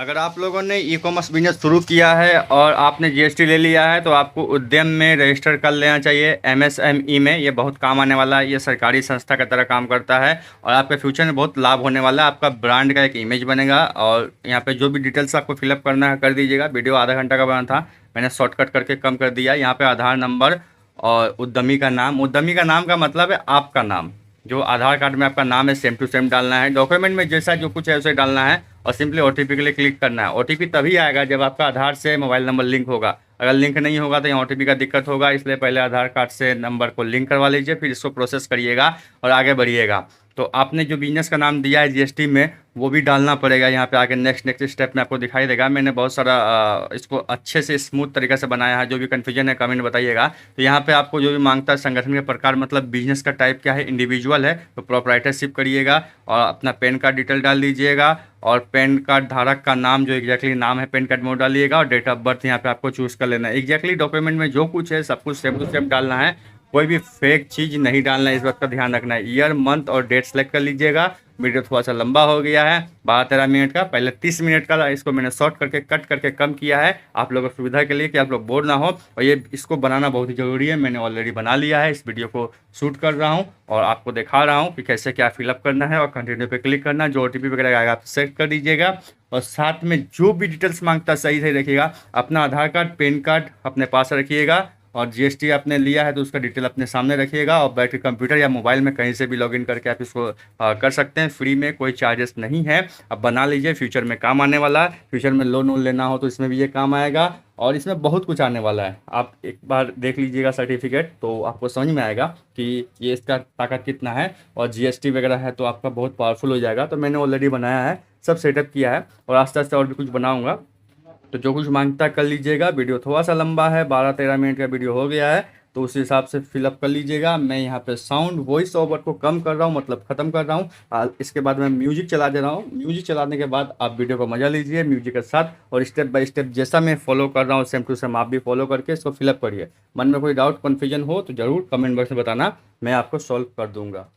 अगर आप लोगों ने ई कॉमर्स बिजनेस शुरू किया है और आपने जीएसटी ले लिया है तो आपको उद्यम में रजिस्टर कर लेना चाहिए। एमएसएमई में ये बहुत काम आने वाला है। ये सरकारी संस्था की तरह काम करता है और आपके फ्यूचर में बहुत लाभ होने वाला है। आपका ब्रांड का एक इमेज बनेगा और यहाँ पे जो भी डिटेल्स आपको फिलअप करना है कर दीजिएगा। वीडियो आधा घंटा का बना था, मैंने शॉर्टकट करके कम कर दिया। यहाँ पे आधार नंबर और उद्यमी का नाम। उद्यमी का नाम का मतलब है आपका नाम, जो आधार कार्ड में आपका नाम है सेम टू सेम डालना है। डॉक्यूमेंट में जैसा जो कुछ है उसे डालना है और सिंपली ओटीपी के लिए क्लिक करना है। ओटीपी तभी आएगा जब आपका आधार से मोबाइल नंबर लिंक होगा। अगर लिंक नहीं होगा तो यहाँ ओटीपी का दिक्कत होगा, इसलिए पहले आधार कार्ड से नंबर को लिंक करवा लीजिए, फिर इसको प्रोसेस करिएगा और आगे बढ़िएगा। तो आपने जो बिजनेस का नाम दिया है जीएसटी में वो भी डालना पड़ेगा। यहाँ पे आगे नेक्स्ट स्टेप में आपको दिखाई देगा। मैंने बहुत सारा इसको अच्छे से स्मूथ तरीके से बनाया है। जो भी कन्फ्यूजन है कमेंट बताइएगा। तो यहाँ पे आपको जो भी मांगता है संगठन के प्रकार, मतलब बिजनेस का टाइप क्या है, इंडिविजुअल है तो प्रोप्राइटरशिप करिएगा और अपना पैन कार्ड डिटेल डाल दीजिएगा और पैन कार्ड धारक का नाम जो एग्जैक्टली नाम है पैन कार्ड में डालिएगा और डेट ऑफ बर्थ यहाँ पे आपको चूज़ कर लेना है। एग्जैक्टली डॉक्यूमेंट में जो कुछ है सब कुछ सेम टू सेम डालना है, कोई भी फेक चीज़ नहीं डालना है। इस बात का ध्यान रखना है। ईयर मंथ और डेट सेलेक्ट कर लीजिएगा। वीडियो थोड़ा सा लंबा हो गया है, 12-13 मिनट का, पहले 30 मिनट का इसको मैंने शॉर्ट करके कट करके कम किया है आप लोगों की सुविधा के लिए कि आप लोग बोर ना हो। और ये इसको बनाना बहुत ही ज़रूरी है। मैंने ऑलरेडी बना लिया है, इस वीडियो को शूट कर रहा हूँ और आपको दिखा रहा हूँ कि कैसे क्या फिलअप करना है और कंटिन्यू पे क्लिक करना है। जो ओटीपी वगैरह आएगा आप सेट कर दीजिएगा और साथ में जो भी डिटेल्स मांगता है सही सही रखिएगा। अपना आधार कार्ड पैन कार्ड अपने पास रखिएगा और जीएसटी आपने लिया है तो उसका डिटेल अपने सामने रखिएगा और बैठ के कंप्यूटर या मोबाइल में कहीं से भी लॉगिन करके आप इसको कर सकते हैं। फ्री में, कोई चार्जेस नहीं है। अब बना लीजिए, फ्यूचर में काम आने वाला है। फ्यूचर में लोन वोन लेना हो तो इसमें भी ये काम आएगा और इसमें बहुत कुछ आने वाला है। आप एक बार देख लीजिएगा सर्टिफिकेट तो आपको समझ में आएगा कि ये इसका ताकत कितना है और जीएसटी वगैरह है तो आपका बहुत पावरफुल हो जाएगा। तो मैंने ऑलरेडी बनाया है, सब सेटअप किया है और आस्ते आस्ते और भी कुछ बनाऊँगा। तो जो कुछ मांगता कर लीजिएगा। वीडियो थोड़ा सा लंबा है, 12-13 मिनट का वीडियो हो गया है तो उस हिसाब से फिलअप कर लीजिएगा। मैं यहाँ पे साउंड वॉइस ओवर को कम कर रहा हूँ, मतलब ख़त्म कर रहा हूँ। इसके बाद मैं म्यूजिक चला दे रहा हूँ। म्यूजिक चलाने के बाद आप वीडियो को मजा लीजिए म्यूजिक के साथ और स्टेप बाय स्टेप जैसा मैं फॉलो कर रहा हूँ सेम टू सेम आप भी फॉलो करके इसको फिलअप करिए। मन में कोई डाउट कन्फ्यूजन हो तो ज़रूर कमेंट बॉक्स में बताना, मैं आपको सॉल्व कर दूँगा।